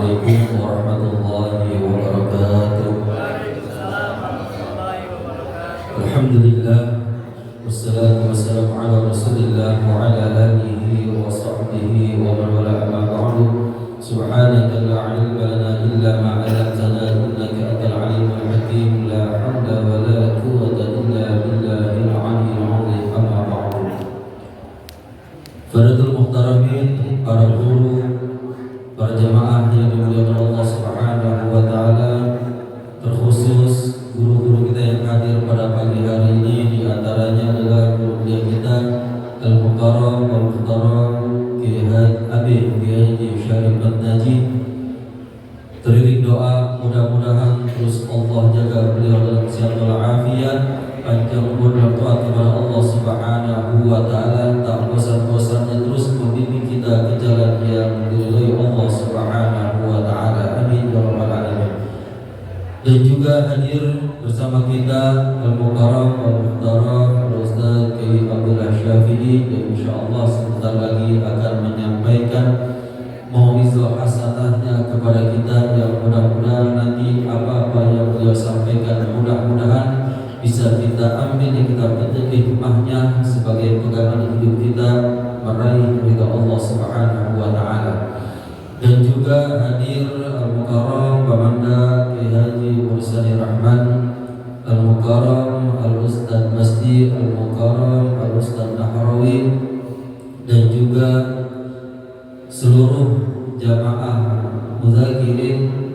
Assalamualaikum warahmatullahi wabarakatuh. Alhamdulillah, wassalatu wassalamu ala Rasulillah wa ala alihi wa sahbihi wa man wala amma ba'du. Subhanaka la ilma lana illa ma 'allamtana innaka antal alimul hakim. La haula wa la quwwata illa billahil aliyyil 'azim. Amma ba'du. Fardul muhtaramin, para guru, para jamaah yang dimuliakan Allah Subhanahu wa taala, terkhusus guru-guru kita yang hadir pada pagi hari ini, di antaranya adalah guru kita Al-Mukarram wal Muhtaram Kiai Haji Syarif Najib. Teriring doa mudah-mudahan terus Allah jaga beliau dalam kesehatan walafiat, panjang umur dan taat kepada Allah Subhanahu wa taala, tak bosan-bosannya terus membimbing kita ke jalan yang diridhai Allah Subhanahu wa taala. Amin ya rabbal alamin. Dan juga hadir bersama kita Al-Mukarram wal Muhtaram Ustaz Kiai Abdullah Syafi'i, yang insyaallah sebentar lagi akan menyampaikan mau'izah hasanahnya kepada kita, yang mudah-mudahan nanti apa-apa yang beliau sampaikan mudah-mudahan bisa kita ambil, yang kita petik hikmahnya sebagai pegangan hidup kita meraih ridha Allah Subhanahu wa taala. Dan juga hadir Al-Mukarram Bamanda Kiai Haji Mursali Rahman, Al-Mukarram Al-Ustaz Masdi, Al-Mukarram Al-Ustaz Nahrawi, dan juga seluruh jamaah mudzakirin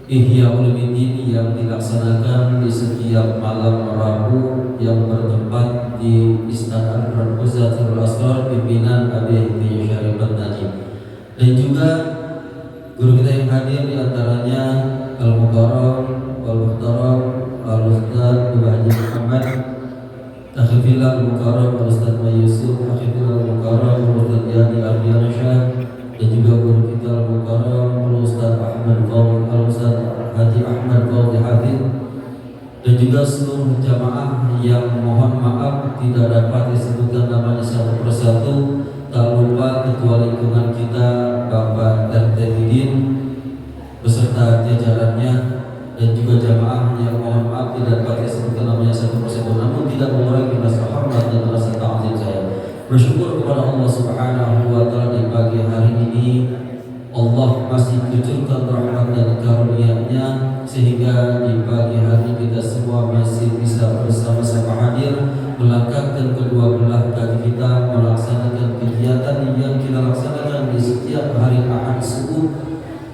Ihya Ulumuddin yang dilaksanakan di setiap malam Rabu yang bertempat di Istana Al-Quzatul Asrar pimpinan Abi Kiai Syarif Najib. Dan juga guru kita yang hadir di antaranya Al-Mukarram wal Muhtaram Al-Ustaz Haji Muhammad Akhifillah Al-Mukarram Al-Ustaz Yusuf Akhifillah Al-Mukarram Al-Ustaz Yani Al-Diyansyah, dan juga guru kita Al-Mukarram Al-Ustaz Ahmad Qawl Al-Ustaz Haji Ahmad Qawl Hafid, dan juga seluruh jamaah yang mohon maaf tidak dapat disebutkan namanya satu persatu. Tak lupa ketua lingkungan kita Bapak Tertibidin beserta jajarannya, dan juga jamaah yang mohon maaf tidak dapat disebutkan namanya satu persatu, namun tidak mengurangi rasa hormat dan rasa ta'zim saya. Bersyukur kepada Allah Subhanahu wa taala di pagi hari ini Allah masih kucurkan rahmat dan karunia-Nya, sehingga di pagi hari kita semua masih bisa bersama-sama hadir melangkahkan kedua belah kaki kita melaksanakan kegiatan yang kita laksanakan di setiap hari Ahad subuh,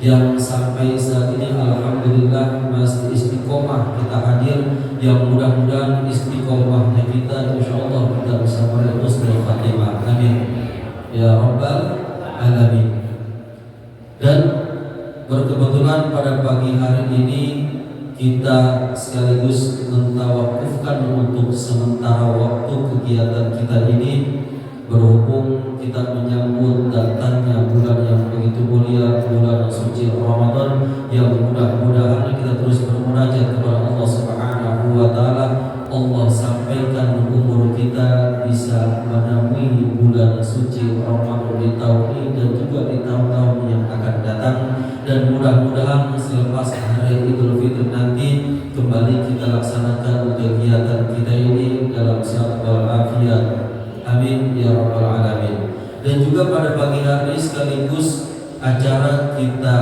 yang sampai saat ini alhamdulillah masih istiqomah kita hadir, yang mudah-mudahan istiqomahnya kita insyaallah kita bisa meraih husnul khatimah. Amin ya rabbal alamin. Dan berkebetulan pada pagi hari ini kita sekaligus mentawakufkan untuk sementara waktu kegiatan kita ini, berhubung kita menyambut datangnya bulan yang begitu mulia, bulan suci Ramadan, yang mudah-mudahan kita terus bermunajat kepada Allah Subhanahu wa taala. Allah sampaikan umur kita bisa menemui bulan suci Ramadan di tahun ini dan juga di tahun-tahun yang akan datang, dan mudah-mudahan selepas hari Idul Fitri nanti kembali kita laksanakan kegiatan kita ini dalam sehat walafiat. Amin ya rabbal alamin. Dan juga pada pagi hari sekaligus acara kita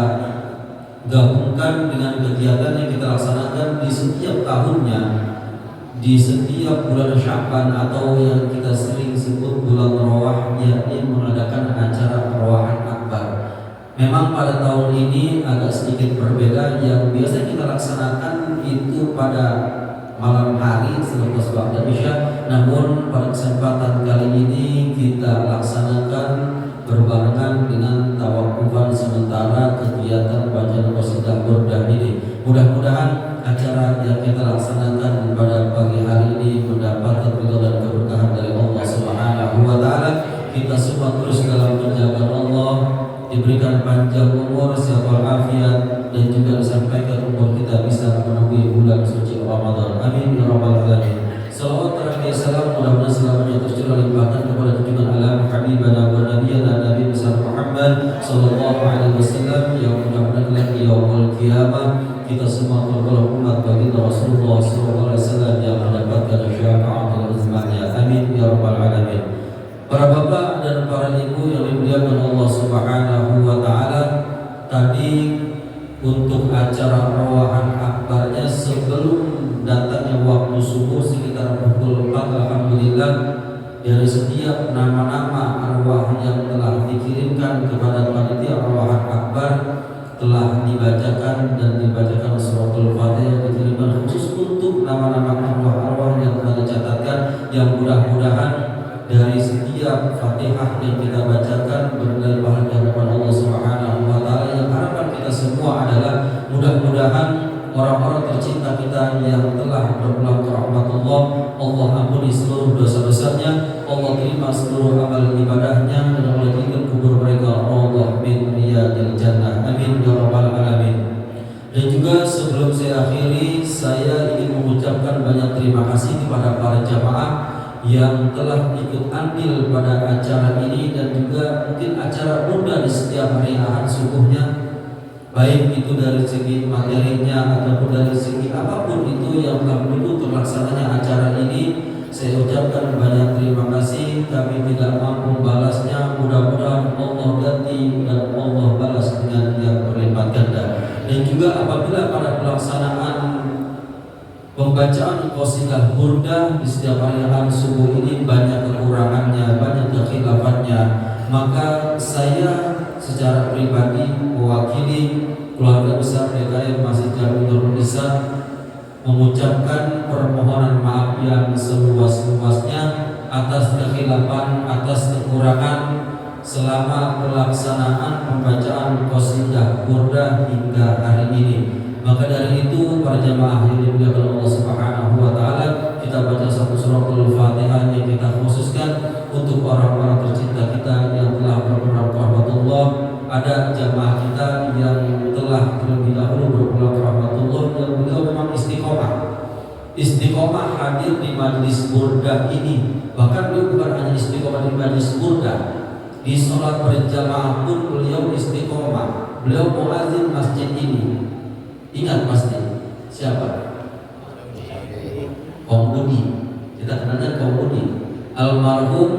gabungkan dengan kegiatan yang kita laksanakan di setiap tahunnya, di setiap bulan Sya'ban atau yang kita sering sebut bulan Rawah, yakni mengadakan acara Rawahan Akbar. Memang pada tahun ini agak sedikit berbeda, yang biasa kita laksanakan itu pada malam hari selepas ba'da Isya, namun pada kesempatan kali ini kita laksanakan berbarengan dengan tawakufan sementara kegiatan bacaan qasidah burdah ini. Mudah-mudahan acara yang kita laksanakan pada pagi hari ini mendapat ridha dan keberkahan dari Allah Subhanahu wa taala. Kita semua terus dalam penjagaan Allah, diberikan panjang umur, sehat walafiat, dan juga disampaikan umur kita bisa memenuhi bulan suci Ramadan. Amin ya rabbal alamin. Salawat terakhir salam mudah-mudahan selamanya tercurah limpahkan kepada junjungan alam Habibana wa Nabiyana Nabi besar Muhammad Muhammad sallallahu alaihi wasallam yang mudah-mudahan di yaumul qiyamah kita semua tergolong umat baginda Rasulullah sallallahu alaihi wasallam yang mendapatkan syafaat dan uzmatnya. Amin ya rabbal alamin. Para bapak dan para ibu yang dimuliakan Allah Subhanahu wa taala, tadi untuk acara rawahan akbarnya sebelum datangnya waktu subuh sekitar pukul 4, alhamdulillah dari setiap nama-nama arwah yang telah dikirimkan kepada panitia rawahan akbar telah dibacakan dan dibacakan suratul Fatihah dikirimkan khusus untuk nama-nama arwah-arwah yang telah dicatatkan, yang mudah-mudahan dari setiap Fatihah yang kita bacakan berdalil pahala hadapan Allah Subhanahu wa taala. Yang harapan kita semua adalah mudah-mudahan orang-orang tercinta kita yang telah berpulang ke rahmatullah, Allah ampuni seluruh dosa-dosanya, Allah terima seluruh amal ibadahnya, dan Allah jadikan kubur mereka raudhah min riyadil jannah. Amin ya rabbal alamin. Dan juga sebelum saya akhiri, saya ingin mengucapkan banyak terima kasih kepada para jamaah yang telah ikut andil pada acara ini dan juga mungkin acara bunda di setiap hari Ahad subuhnya, baik itu dari segi materinya ataupun dari segi apapun itu yang telah mendukung terlaksananya acara ini. Saya ucapkan banyak terima kasih. Kami tidak mampu balasnya, mudah-mudahan Allah ganti dan Allah balas dengan yang berlipat ganda. Dan juga apabila pada pelaksanaan pembacaan qasidah burdah di setiap hari Ahad subuh ini banyak kekurangannya, banyak kekhilafannya, maka saya secara pribadi mewakili keluarga besar DKM Masjid Jami Nurul Islam mengucapkan permohonan maaf yang seluas-luasnya atas kekhilafan, atas kekurangan selama pelaksanaan pembacaan qasidah burdah hingga hari ini. Maka dari itu para jamaah yang dimuliakan Allah Subhanahu wa taala, kita baca satu suratul Fatihah yang kita khususkan untuk orang-orang tercinta kita yang telah berpulang ke rahmatullah. Ada jamaah kita yang telah terlebih dahulu berpulang ke rahmatullah yang beliau memang istiqomah hadir di majlis burdah ini. Bahkan beliau bukan hanya istiqomah di majlis burdah, di sholat berjamaah pun beliau istiqomah. Beliau muadzin masjid ini. Ingat pasti siapa? Kong Budi. Kita kenalnya Kong Budi, almarhum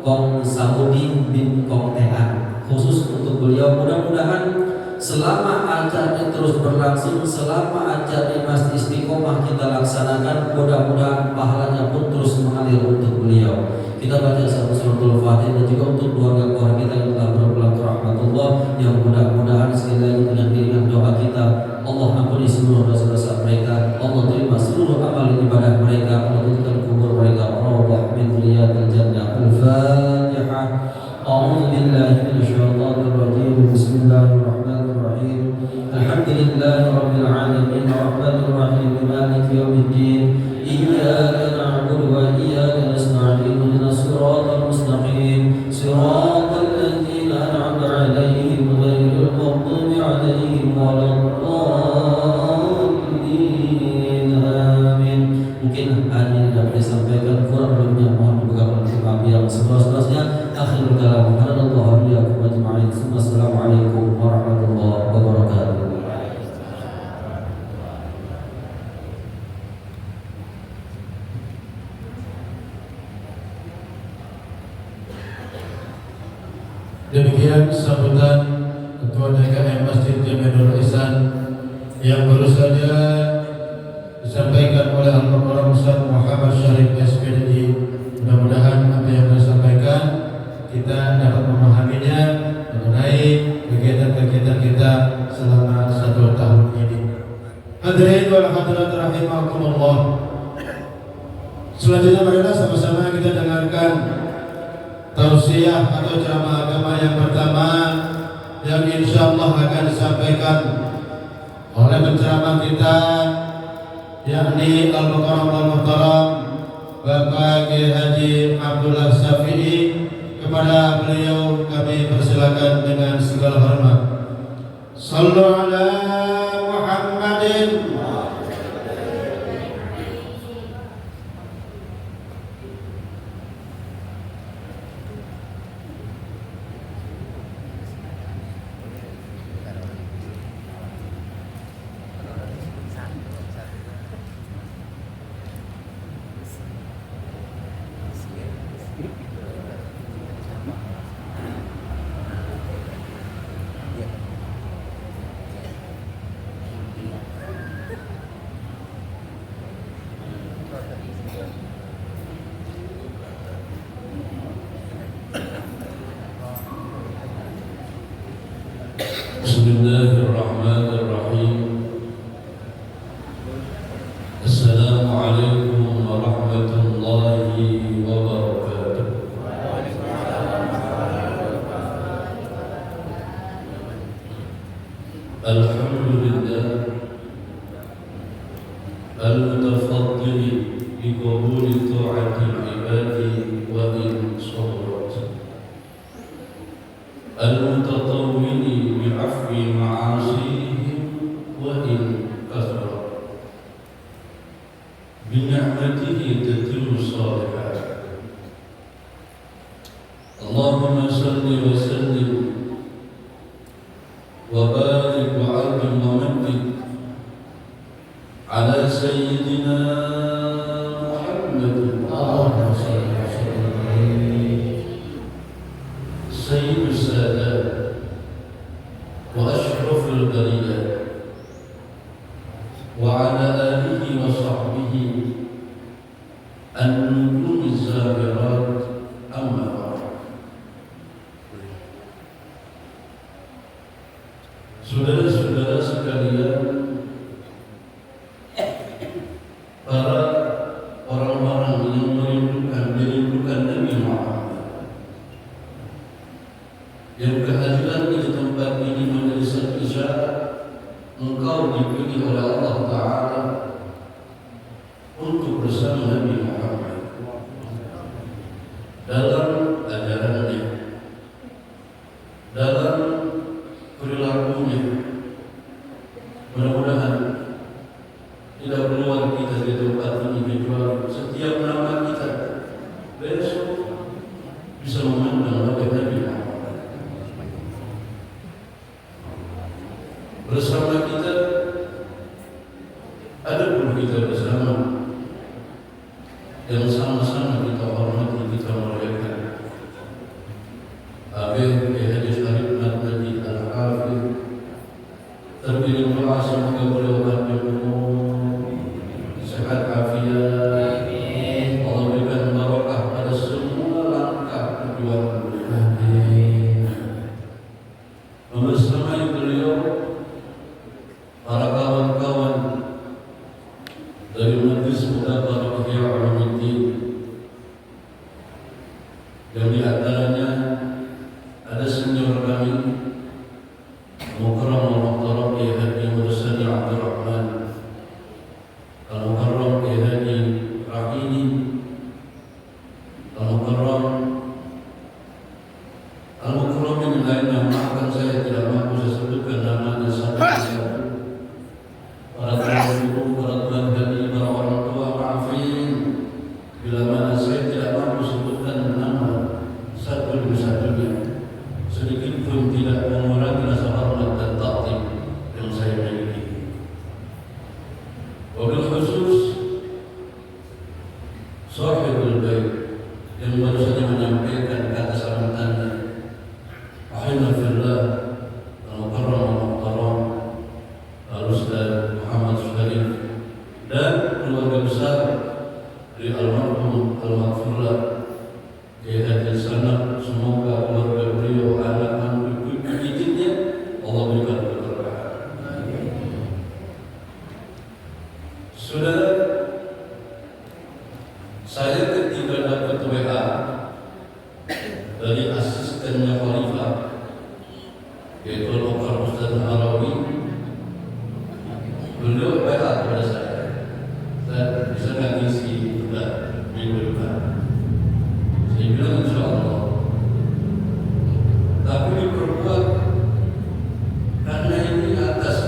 Kong Samudi bin Kong Tehan. Khusus untuk beliau, mudah-mudahan selama acara terus berlangsung, selama acara Masjid Istiqomah kita laksanakan, mudah-mudahan pahalanya pun terus mengalir untuk beliau. Kita baca suratul Fatihah dan juga untuk keluarga-keluarga kita yang telah berpulang ke rahmatullah, yang mudah-mudahan sekali lagi dengan iringan doa kita, Allah ampuni seluruh dosa-dosa mereka, Allah terima seluruh amal ibadah mereka, Allah jadikan kubur mereka raudhah min riyadil jannah. Al-Fatihah. A'udzu billahi minasyaitonir rajim. Bismillahirrahmanirrahim. Alhamdulillahi rabbil alamin, arrahmanir rahim, maliki yaumiddin. Iyyaka na'budu wa iyyaka nasta'in. Ihdinas siratal mustaqim. Siratal ladzina an'amta 'alaihim ghairil maghdubi 'alaihim waladdallin. Amin. Mungkin hanya dapat disampaikan, kurang lebihnya mohon dibukakan maaf yang seluas-luasnya. Akhirul kalam, hadallahu iyyakum ajma'in. Assalamualaikum warahmatullahi wabarakatuh. Demikian sambutan Ketua DKM Masjid Jami Nurul Ihsan yang baru saja disampaikan oleh Al-Mukarram Ustaz Muhammad Syarif SPDI. Mudah-mudahan apa yang disampaikan kita dapat memahaminya mengenai kegiatan-kegiatan kita selama 1 tahun ini. Hadirin wal hadirat rahimakumullah. Selanjutnya marilah sama-sama kita dengarkan tausiah atau ceramah agama yang pertama yang insyaallah akan disampaikan oleh penceramah kita, yakni Al-Mukarram Al-Muhtaram Bapak Kiai Haji Abdullah Syafi'i. Kepada beliau kami persilakan dengan segala hormat. Sallu ala Muhammadin. Bismillahirrahmanirrahim. Assalamualaikum warahmatullahi wabarakatuh. Alhamdulillah al-mutafaddil bi qabuli ta'atil ibadi wa in sabarat, al-mutatawwili bi afwi ma'asihim wa in kathrat, bi ni'matihi tatimmu shalihat. Allahumma salli wa sallim wa barik wa azim wa majid ala sayyidina Muhammad sayyidus sadat wa ashrafil bariyat wa ala alihi wa sahbihi an-nujumiz zahirat, amma ba'd. Saudara-saudara sekalian, para orang-orang yang merindukan Nabi Muhammad, yang kehadiran di tempat ini menjadi satu isyarat engkau dipilih oleh Allah Ta'ala untuk bersama Nabi Muhammad dalam ajarannya, dalam perilakunya. Mudah-mudahan tidak keluar kita di tempat ini kecuali setiap nama kita besok bisa memandang wajah Nabi Muhammad. Bersama kita ada pun kita bersama yang sama-sama kita hormati, kita muliakan. Habib Haji Syarif Nadji Al-Hafidh terpilih doa semoga beliau berumur sehat afiat, Allah berikan barakah pada semua langkah perjuangan beliau. Membersamai beliau para kawan-kawan dari Majlis Mudabbaratul Ihya Ulumuddin, yang di antaranya ada senior kami Mukarram al-Muhtaram Kiai Haji Mursali Abdul Rahman, Al-Mukarram Kiai Haji Rahini, Al-Mukarram yang lainnya, maafkan saya tidak mampu saya sebutkan namanya satu-satu. Para tuan ibu, para tuan hadi, para orang tua, maafin bila mana saya tidak mampu sebutkan nama satu demi satunya, sedikit pun tidak mengurangi rasa hormat dan takdim yang saya miliki. Wabil khusus Sahibul Bait yang baru saja menyampaikan kata sambutannya, Ahibna fillah Al-Mukarram Al-Muhtaram Al-Ustaz Muhammad Syarif dan keluarga besar dari almarhum Al-Maghfurlah Kiai Haji Sanad, semoga keluarga beliau, anak cucu-cucunya Allah berikan keberkahan. Saudara, saya ketika dapat WA dari asistennya Khalifah, yaitu Lokal Ustaz Harawi, beliau WA kepada saya, "Ustaz, bisa nggak ngisi udah minggu depan?" Saya bilang insya Allah, tapi diperkuat karena ini atas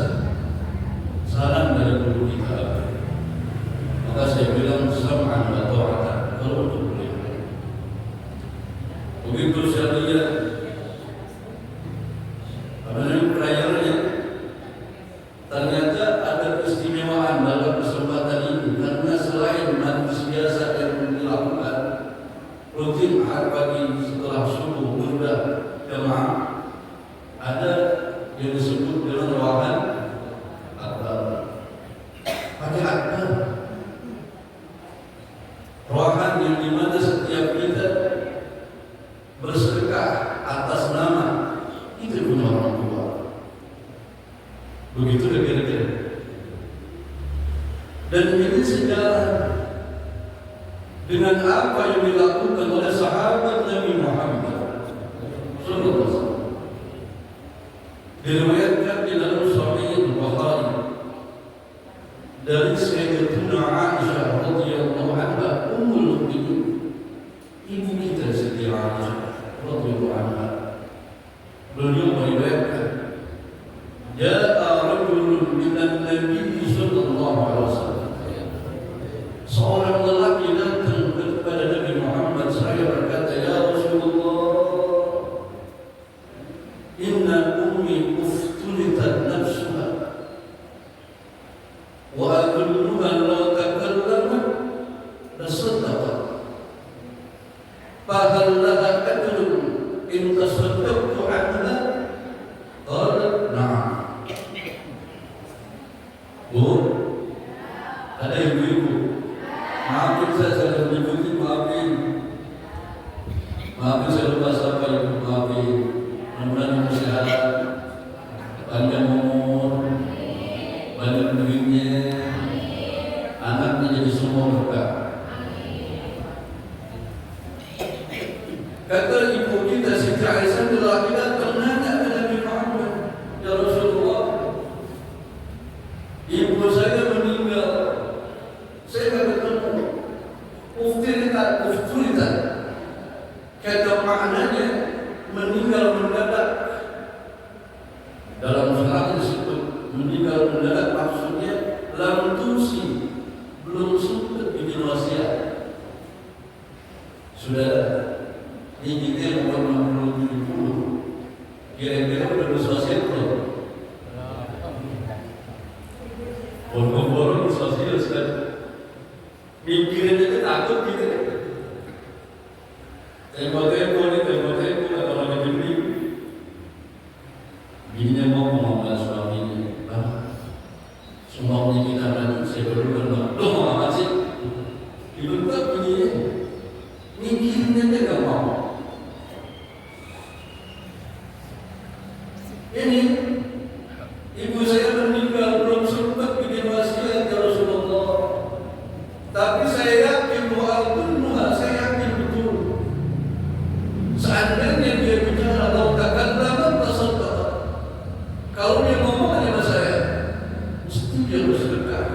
saran dari guru kita. Maka saya bilang sam'an wa ta'atan kalau untuk beliau. Begitu saya lihat perayaan, ternyata ada keistimewaan dalam kesempatan ini, karena selain majlis biasa yang dilakukan rutin hari pagi setelah subuh burda jamaah, ada yang disebut dengan ruangan akbar. Pakai akbar, ruangan yang dimana setiap kita bersedekah atas nama itu punya orang tua, Begitu kira-kira. Dan ini sejalan dengan apa yang dilakukan oleh sahabat Nabi Muhammad sallallahu alaihi wasallam. Diriwayatkan di dalam Sahih Bukhari dari Sayyidatuna Aisyah radhiyallahu anha ummul mukminin, ibu kita Siti Aisyah radhiyallahu anha. Beliau meriwayatkan, ja'a rajulun minan Nabi sallallahu alaihi wasallam. Seorang lelaki datang kepada Nabi Muhammad, saya berkata, ya Rasulullah, inna ummi uftulitat nafsuha wa adulluha law takallamat lasaddaqat fahal laha ajrun in tasaddaqtu anha? Qala na'am. Bu, ada ibu-ibu, maafin saya menyebutkan, maafin saya lupa siapa ibu, maafin. Mudah-mudahan ibu sehat, panjang umur, banyak duitnya, anaknya jadi semua berkah. Kata ibu kita Siti Aisyah, lelaki datang nanya ke Nabi Muhammad, ya Rasulullah, ibu saya meninggal, saya tak ketemu. Uftulitat, kata maknanya meninggal mendadak. Dalam sejarah disebut meninggal mendadak, maksudnya lam tusi, belum sempat bikin wasiat. Sudah ini kita umur 60-70, kira-kira udah berwasiat belum? Boro-boro berwasiat sudah. Mikirin aja takut gitu. Tempo-tempo kata orang Jemli, bininya mau ngomong suaminya, bang, suaminya kita lagi, saya berdua bang, lo mau apa sih? Dibentak bininya, mikirin aja gak mau. Ini ibu saya meninggal belum sempat bikin wasiat ya Rasulullah. Tapi saya yakin bahwa saya yakin betul. Seandainya dia bicara kalau takkan lama bersedekah. Kalau dia ngomong kepada saya, mesti dia bersedekah.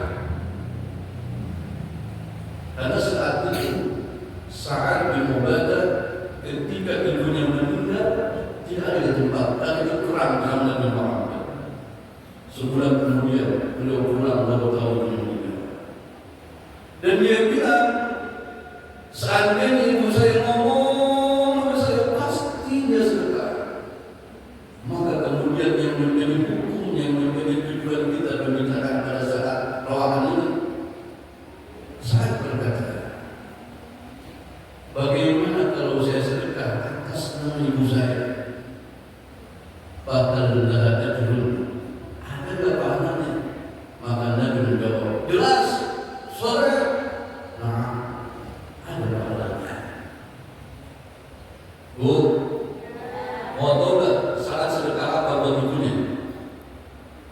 Karena saat itu, saat di Mubadah, ketika ibunya meninggal, tidak ada tempat, ada kerang sama Nabi Muhammad. Sebulan kemudian beliau pulang lalu tahu dia meninggal. Dan dia bilang, seandainya ibu saya ngomong, saya pasti dia sedekah. Maka kemudian yang menjadi hukum, yang menjadi tujuan kita berbicara pada saat rawahan ini, saya berkata, bagaimana kalau saya sedekah atas nama ibu saya? Padahal tidak ada judul, ada nggak pahalanya? Maka Nabi menjawab, jelas, sore. Nah, ada pahalanya. Bu, mau tahu nggak saat sedekah apa buat ibunya?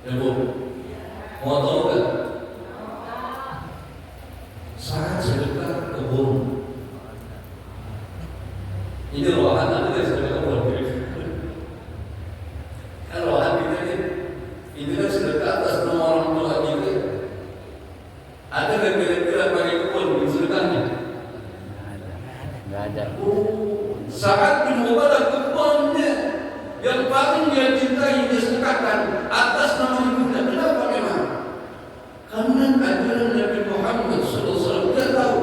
Ya Bu, mau tahu nggak? Saat sedekah kebun. Ini ruangan ada nggak sedekah kebun? Kan ruangan kita ini kan sedekah atas nama orang tua kita. Ada nggak kira-kira pakai kebun sedekahnya? Nggak ada. Saat Mubadah kebunnya yang paling dia cintai dia sedekahkan atas nama ibunya. Kenapa memang? Karena ajaran Nabi Muhammad SAW dia tahu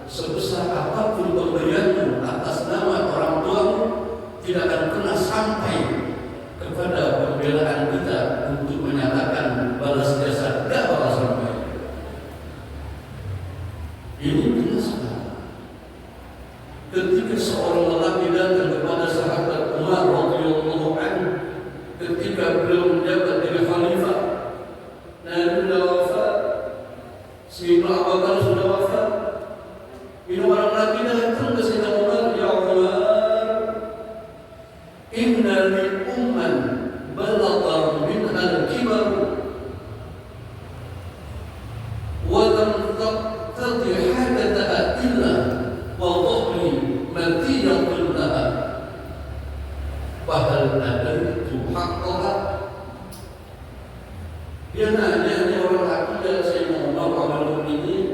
sebesar apapun pemberianmu atas nama orang tuamu tidak akan pernah sampai kepada pembelaan kita untuk menyatakan balas jasa, tidak bakal sampai. Ini jelas. Ketika seorang lelaki datang kepada sahabat Umar radhiyallahu anhu, ketika beliau menjabat jadi khalifah, Nabi sudah wafat, Sayyidina Abu Bakar sudah wafat. Ini orang laki datang ke Sayyidina Umar, ya Umar, inna li umman balagha minha al-kibar Dia nanya, ini orang akidah, saya mau ngomong ini,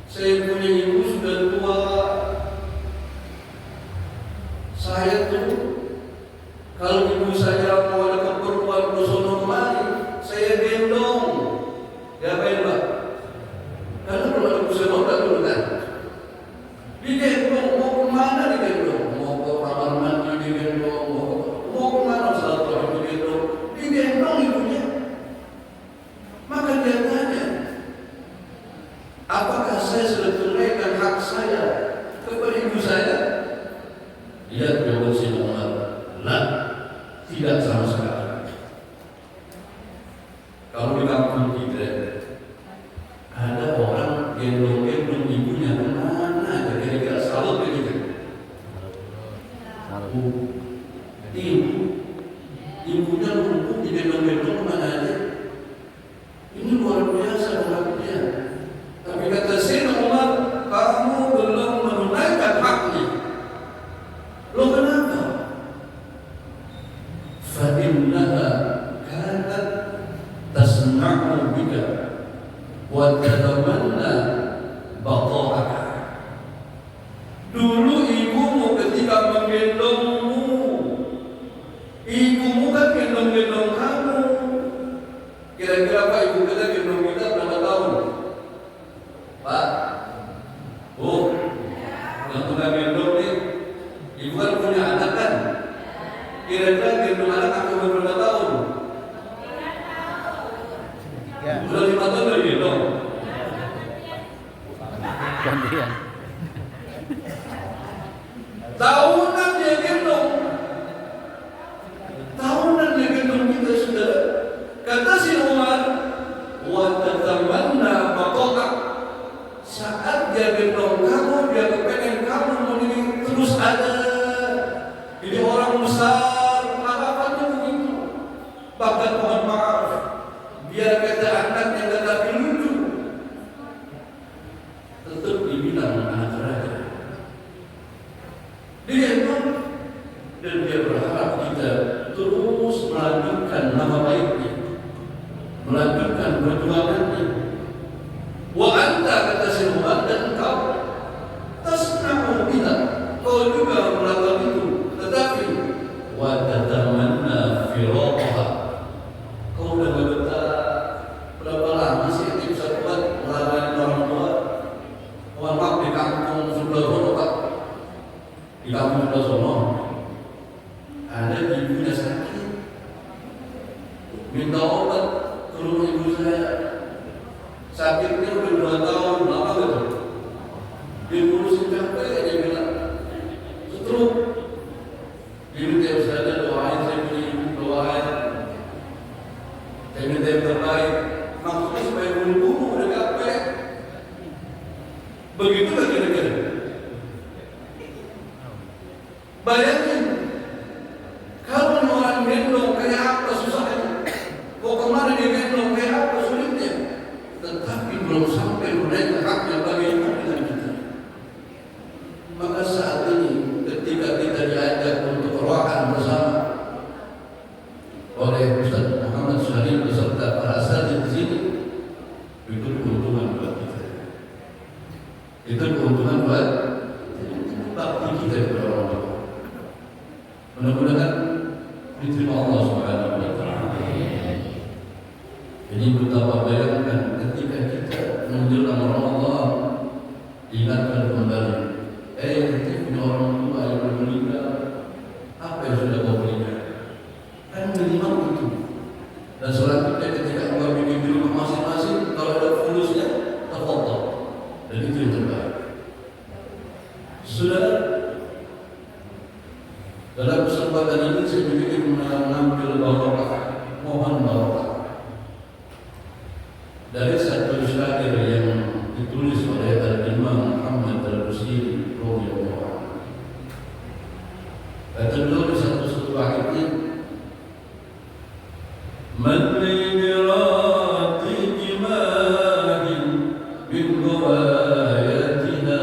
saya punya ibu sudah tua, saya tuh kalau ibu saya mau ada keperluan bersono kemari, saya gendong. Diapain Pak? Karena kalau ada kursi roda dulu kan, digendong, mau kemana digendong? Mau ke kamar mandi digendong, mau kemana saat itu digendong ibunya. Maka dia tanya, apakah saya sudah tunaikan hak saya kepada ibu saya? Dia jawab si Umar, lah, tidak sama sekali. Kalau di kampung kita ada orang gendong-gendong ibunya kemana aja, kira-kira salut begitu. Ibunya lumpuh digendong-gendong kemana aja. Ini luar biasa haknya. Tapi kata Sayyidina Umar, kamu belum menunaikan haknya. Lo kenapa? Fa'innaha kanat tasna'u bika wa tatamanna baqa'aka. Dulu ibumu ketika menggendongmu, ibumu kan gendong-gendong kamu. Kira-kira Pak Ibu kita gendong kita berapa tahun? Pak? Bu? Yang tukang gendong nih, ibu kan punya anak kan? Kira-kira gendong anak aku berapa tahun? 3 tahun. Udah 5 tahun dari gendong? Gantian. Tahunan dia gendong. Tahunan dia gendong kita sudah. Kata si Umar, wa tatamanna baqa'ak. Saat dia gendong kamu, dia kepengen kamu menjadi terus ada. Jadi orang besar, harapannya begitu. Bahkan mohon maaf, biar kata anak yang tetapi lucu, tetap dibilang anak raja. Dia gendong dan dia berharap kita terus melanjutkan nama baiknya, melanjutkan perjuangannya. Wa anta kata si Umar, dan engkau tasna'u bina, kau juga melakukan itu, tetapi wa tatamanna firaqaha, kau udah gak betah. Berapa lama sih itu bisa kuat melayani orang tua? Mohon maaf, di kampung sebelah sono Pak, di kampung sebelah sono ada ibunya sakit, minta obat ke rumah ibu saya. Sakitnya udah 2 tahun, lama gitu. Diurusin capek, dia bilang stroke. Dia minta saya doain, saya punya ibu, doain. Saya minta yang terbaik. Maksudnya supaya buru-buru udah capek. Begitu gak kira-kira? Bayangin, kalau orang gendong kayak apa susahnya, mau kemana dia gendong kayak apa sulitnya, tetapi belum sampai menaikkan haknya bagi ibu dengan kita. Maka saat ini ketika kita diajak untuk roakan bersama oleh Ustaz Muhammad Syarif beserta para asatidz di sini, itu keuntungan buat kita. Itu keuntungan buat bakti kita kepada orang tua. Mudah-mudahan diterima Allah Subhanahu wa taala. Jadi betapa bayangkan ketika kita menjelang Ramadan, ingatkan kembali, kita punya orang tua yang meninggal, apa yang sudah kau berikan? Kan minimal itu. Dan selanjutnya ketika engkau bikin di rumah masing-masing, kalau ada fulusnya, terfoto. Dan itu yang terbaik. Sudah dalam kesempatan ini saya ingin mengambil barokah, mohon barokah dari satu syair yang ditulis oleh Al-Imam Muhammad Al-Busiri radhiyallahu anhu. Kata beliau di satu ayatnya, man limirati jimahin bin ruwayatina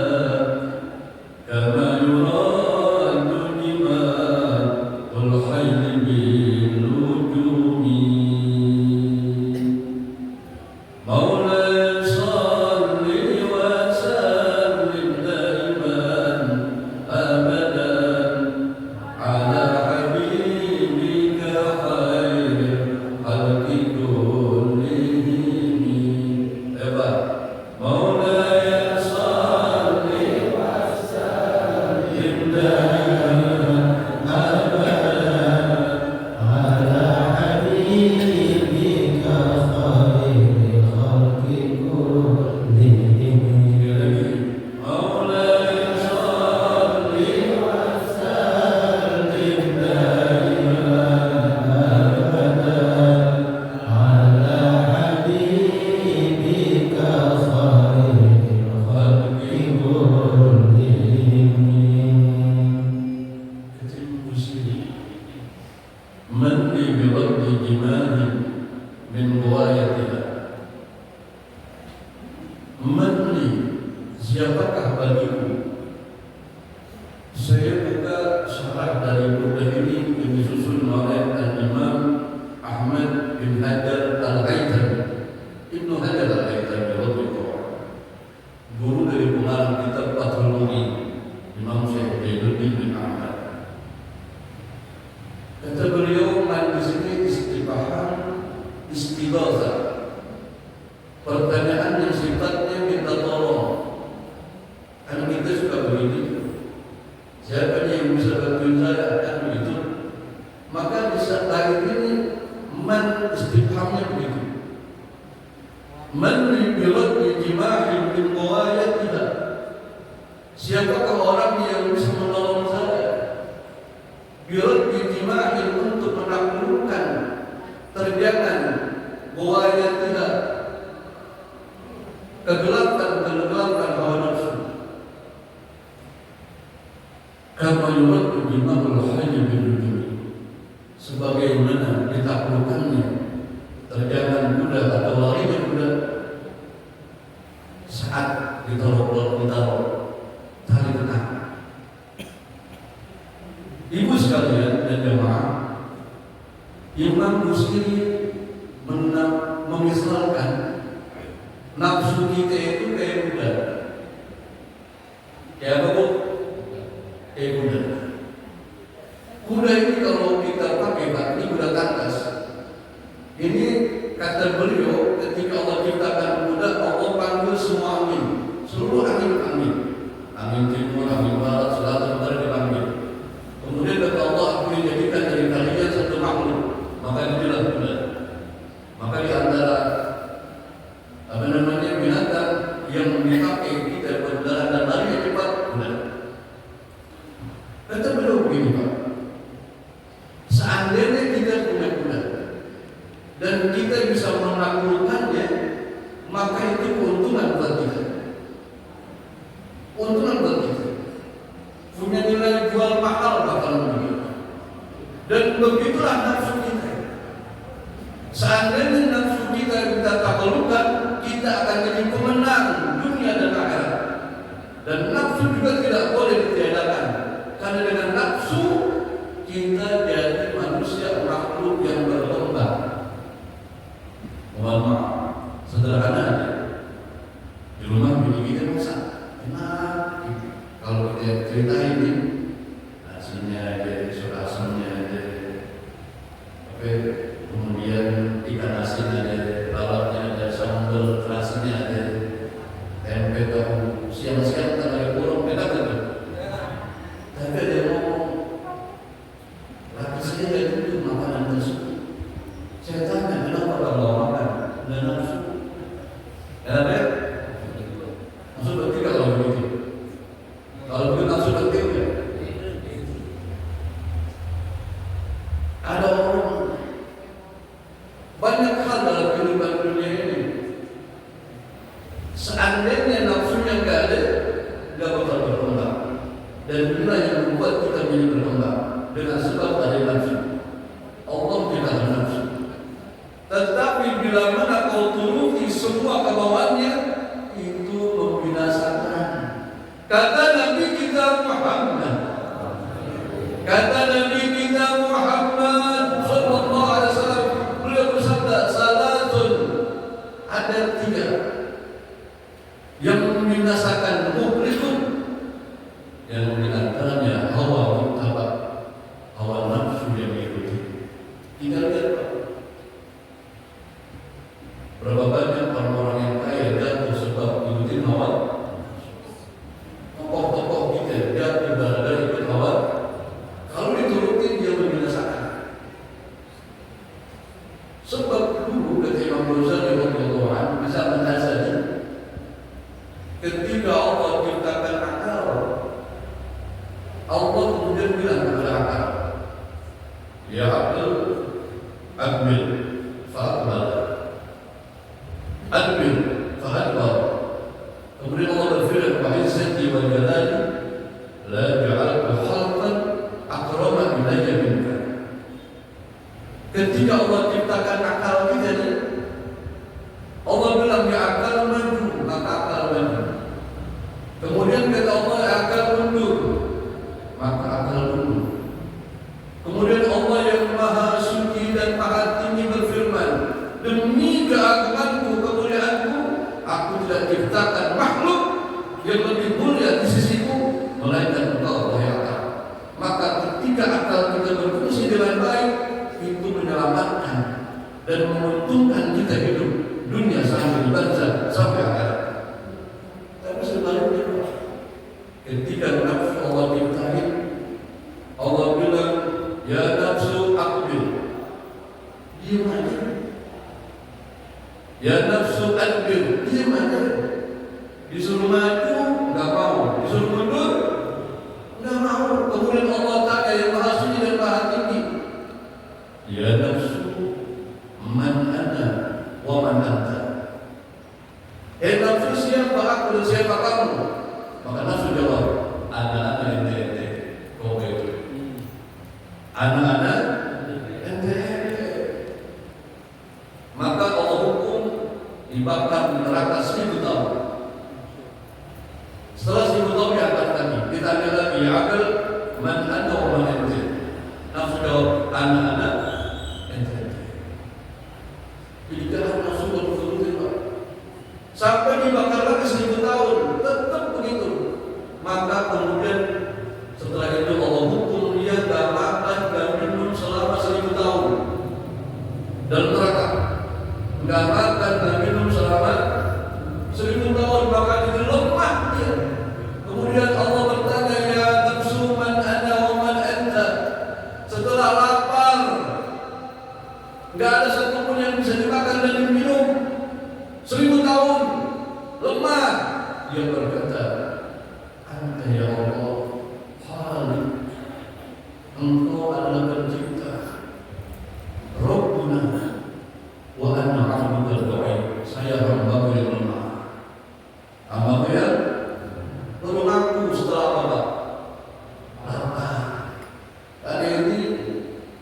kama yuradu dima'ul hayli bil nujumi. min riwayatina. Man li, siapakah bagiku? Saya buka syarah dari buku ini yang disusun oleh Al-Imam Ahmad bin Hajar Al-Haytami, Ibnu Hajar Al-Haytami radhiyallahu, guru dari pengarang kitab Fathul Mu'in, Imam Syekh Jainuddin bin Ahmad. Kata beliau, man di sini istifahan istighatsah, pertanyaan yang sifatnya minta tolong. Karena kita suka begitu. Siapa yang bisa bantuin saya akan begitu. Maka di saat hari ini man istifhamnya begitu. Man birat ijma'in min qawayatina. Siapakah orang yang bisa menolong saya? Birat ijma'in untuk menaklukkan terjangan qawayatina, kegelapan hawa nafsu. Kama yuwaddu bima'ul hayy bil-jumi, sebagaimana ditaklukkannya terjangan kuda atau larinya kuda saat ditaruh tali tenang. Ibu sekalian dan jemaah, Imam Busiri mengislahkan nafsu kita itu kayak kuda. Kayak apa, Bu? Kayak kuda. Kuda ini kalau kita pakai, Pak, ini kuda tangkas. Ini kata beliau, ketika Allah ciptakan kuda, Allah panggil semua angin, seluruh angin, angin timur, angin barat, selatan, utara dipanggil. Kemudian kata Allah, aku menjadikan dari kalian satu makhluk, maka inilah kuda. Maka di antara binatang yang dipakai kita berjalan dan lari yang cepat, kuda. Kata beliau begini, Pak, seandainya kita punya kuda dan kita bisa menaklukkannya, maka itu keuntungan buat kita. Keuntungan buat kita. Punya nilai jual mahal bakalan begitu. Dan begitulah nafsu kita. Seandainya nafsu kita taklukkan, kita akan jadi pemenang dunia dan akhirat. Dan nafsu juga tidak boleh ditiadakan. Karena dengan nafsu kita jadi manusia makhluk yang berlomba. Mohon maaf, sederhana aja. Di rumah bini kita masak enak. Kalau kita cerita ini, nasinya aja, surat asamnya aja, oke, kemudian ikan asin ada, lalapnya ada, sambal terasinya ada, tempe tahu, siang-siang kita lagi kurang, beda kan? Tapi ada yang ngomong, laki saya dari itu makanan tersebut. Saya tanya, kenapa kalau makan? Nggak nafsu. Kenapa ya? Maksud berarti kalau begitu. Kalau begitu nafsu berarti ya. Ada orang, banyak hal dalam kehidupan dunia ini. Seandainya nafsunya nggak ada, nggak bakal berkembang. Dan inilah yang membuat kita menjadi berkembang dengan sebab ada nafsu. Allah tidak ada nafsu. Tetapi bila mana kau turuti semua kemauannya, itu membinasakan. Kata Nabi kita Muhammad, sallallahu alaihi wasallam, beliau bersabda, salatun, ada tiga yang membinasakan muhlikun, yang diantaranya hawa muttaba, hawa nafsu yang diikuti. Tinggal lihat, Pak, berapa banyak orang-orang yang kaya jatuh sebab ikutin hawa. Tokoh-tokoh kita jatuh gara-gara ikut hawa. Kalau diturutin dia membinasakan. Sebab dulu ketika Imam Ghazali radhiyallahu anhu bisa menasihati, ketika Allah ciptakan akal, Allah kemudian bilang kepada akal, ya Abdul, akbil, fa'akbal, akbil, fa'akbal. Kemudian Allah berfirman, wa'izzati wa jalali, la ja'alku khalqan akrama ilayya minka. Ketika Allah ciptakan akal kita ini, demi keagunganku, kemuliaanku, aku tidak ciptakan makhluk yang lebih mulia di sisiku melainkan engkau wahai akal. Maka ketika akal kita berfungsi dengan baik, itu menyelamatkan dan menguntungkan kita hidup dunia sambil barzah sampai akhirat. Tapi sebaliknya, ketika nafsu Allah ditarik, Allah bilang, ya nafsu aqbil, diam aja. Ya nafsu adbil, diam aja. Disuruh maju, enggak mau. Disuruh mundur, enggak mau. Kemudian Allah Ta'ala yang maha suci dan maha tinggi, ya nafsu man ana wa man anta. Nafsu siapa aku dan siapa kamu? Maka nafsu jawab, ana ente. Kau itu ana ente. Maka Allah hukum dibakar di neraka 1000 tahun. Setelah 1000 tahun diangkat lagi, ditanya lagi, ya akal, man ana wa man ente. Nafsu jawab, ana ente. Jadi jangan nafsu berfungsi sampai dibakar lagi 1000 tahun, tetap begitu. Maka kemudian setelah itu Allah hukum dia gak makan, gak minum selama 1000 tahun dalam neraka. Gak makan, gak minum selama 1000 tahun, maka jadi lemah dia. Kemudian Allah bertanya, ya nafsu man ana wa man anta. Setelah lapar, gak ada satupun yang bisa dimakan dan diminum 1000 tahun, lemah, dia berkata, anta ya Allah, Khalik, engkau adalah pencipta, Rabbuna, wa ana abdul dhaif, saya hamba yang lemah. Hamba yang tolong aku setelah apa? Lapar. Tadi ini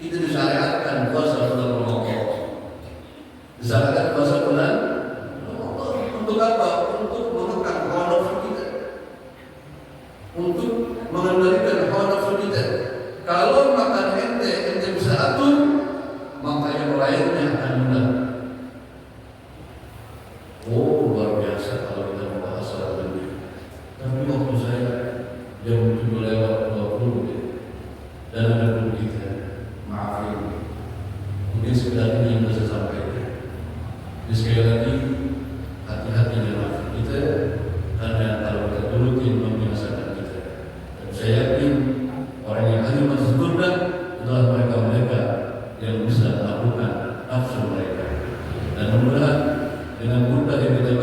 itu disyariatkan puasa bulan Ramadan. Disyariatkan puasa bulan Ramadan untuk apa? Untuk menekan hawa nafsu kita, untuk mengendalikan hawa nafsu kita. Kalau makan ente bisa atur, maka yang lainnya akan mudah. Oh, luar biasa kalau kita membahas soal ini. Tapi waktu saya jam 7:20 dan ada guru kita, maaf ini, mungkin sekedar ini yang bisa saya sampaikan. Jadi sekali lagi, hati-hati dengan nafsu kita, karena kalau kita turutin membinasakan kita. Dan saya yakin orang yang hanya masuk surga adalah mereka-mereka yang bisa melakukan nafsu mereka. Dan mudah-mudahan dengan mudah yang kita